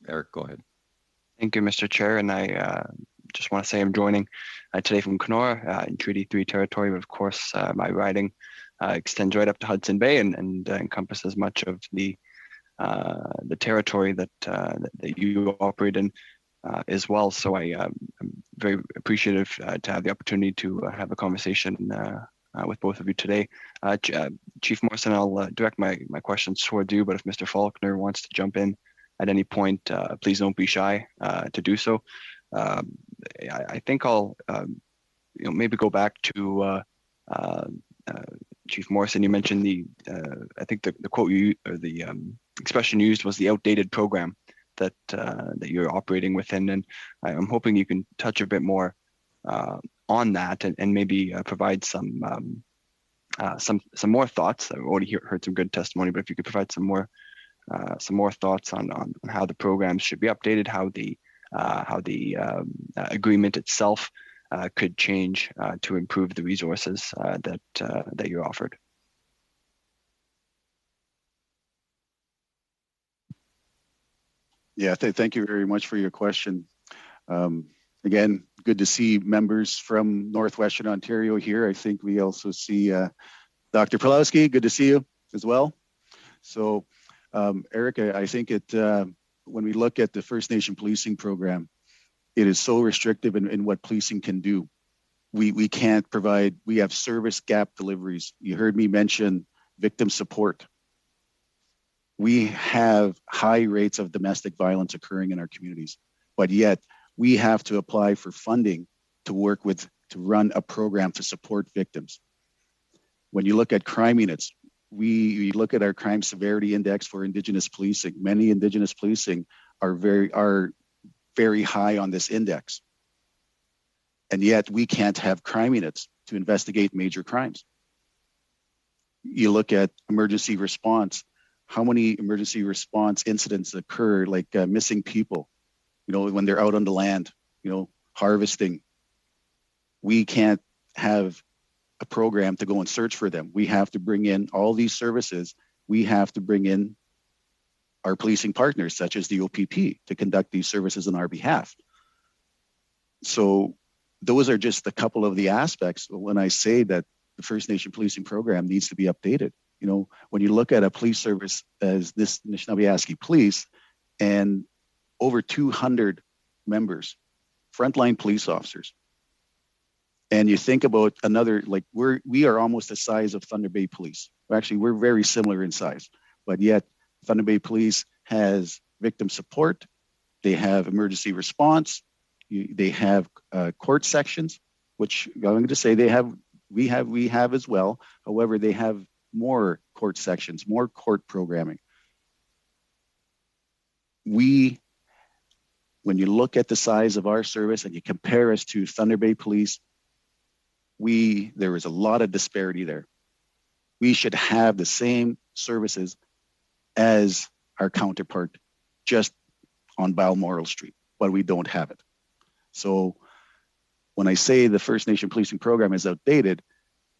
Eric, go ahead. Thank you, Mr. Chair. And I just want to say I'm joining today from Kenora in Treaty 3 territory. But of course, my riding extends right up to Hudson Bay and encompasses much of the territory that you operate in as well. So I'm very appreciative to have the opportunity to have a conversation with both of you today. Chief Morrison, I'll direct my questions toward you, but if Mr. Faulkner wants to jump in at any point, please don't be shy to do so. I think I'll maybe go back to Chief Morrison. You mentioned I think the quote you or the expression used was the outdated program that you're operating within, and I'm hoping you can touch a bit more on that and maybe provide some more thoughts. I've already heard some good testimony, but if you could provide some more thoughts on how the programs should be updated, how the agreement itself could change to improve the resources that you're offered. Yeah, thank you very much for your question. Again, good to see members from Northwestern Ontario here. I think we also see Dr. Pulowski. Good to see you as well. So, Eric, I think when we look at the First Nation policing program, it is so restrictive in what policing can do. We can't provide, we have service gap deliveries. You heard me mention victim support. We have high rates of domestic violence occurring in our communities, but yet we have to apply for funding to run a program to support victims. When you look at crime units, we look at our crime severity index for Indigenous policing. Many Indigenous policing are very high on this index. And yet we can't have crime units to investigate major crimes. You look at emergency response, how many emergency response incidents occur, like missing people, when they're out on the land, harvesting. We can't have a program to go and search for them. We have to bring in all these services. We have to bring in our policing partners, such as the OPP, to conduct these services on our behalf. So those are just a couple of the aspects when I say that the First Nation policing program needs to be updated. When you look at a police service as this Nishnawbe Aski Police and over 200 members, frontline police officers, and you think about another, like we are almost the size of Thunder Bay Police. Actually, we're very similar in size, but yet Thunder Bay Police has victim support, they have emergency response, they have court sections, which I'm going to say we have as well. However, they have more court sections, more court programming. When you look at the size of our service and you compare us to Thunder Bay Police, there is a lot of disparity there. We should have the same services as our counterpart just on Balmoral Street, but we don't have it. So when I say the First Nation policing program is outdated,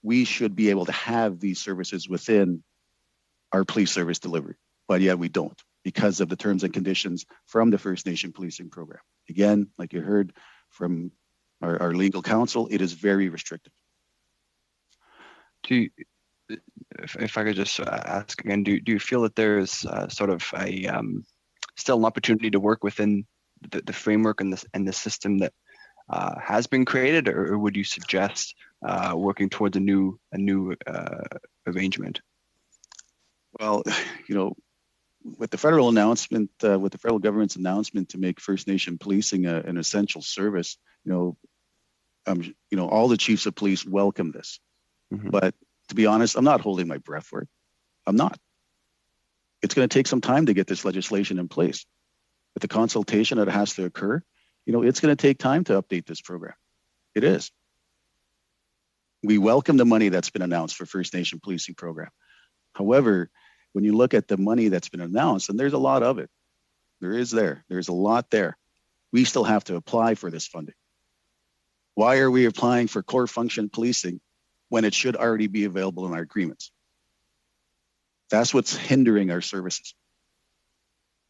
we should be able to have these services within our police service delivery, but yet we don't because of the terms and conditions from the First Nation policing program. Again, like you heard from our legal counsel, it is very restrictive. If I could just ask again, do you feel that there's sort of still an opportunity to work within the framework and the system that has been created, or would you suggest working towards a new arrangement? Well, with the federal announcement, with the federal government's announcement to make First Nation policing an essential service, all the chiefs of police welcome this. Mm-hmm. But to be honest, I'm not holding my breath for it. I'm not. It's going to take some time to get this legislation in place. With the consultation that has to occur, it's going to take time to update this program. It is. We welcome the money that's been announced for First Nation policing program. However, when you look at the money that's been announced, and there's a lot of it, there's a lot there. We still have to apply for this funding. Why are we applying for core function policing when it should already be available in our agreements? That's what's hindering our services.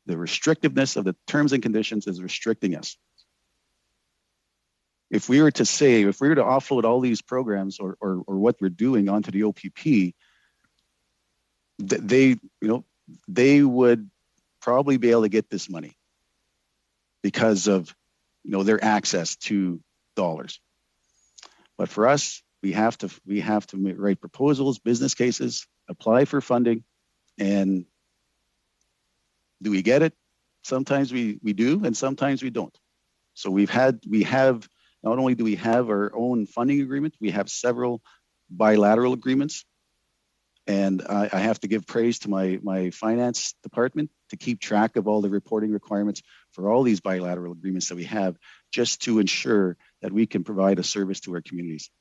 The restrictiveness of the terms and conditions is restricting us. If we were to offload all these programs or what we're doing onto the OPP, they would probably be able to get this money because of their access to dollars. But for us, we have to write proposals, business cases, apply for funding, and do we get it? Sometimes we do, and sometimes we don't. So we have not only do we have our own funding agreement, we have several bilateral agreements. And I have to give praise to my finance department to keep track of all the reporting requirements for all these bilateral agreements that we have, just to ensure that we can provide a service to our communities.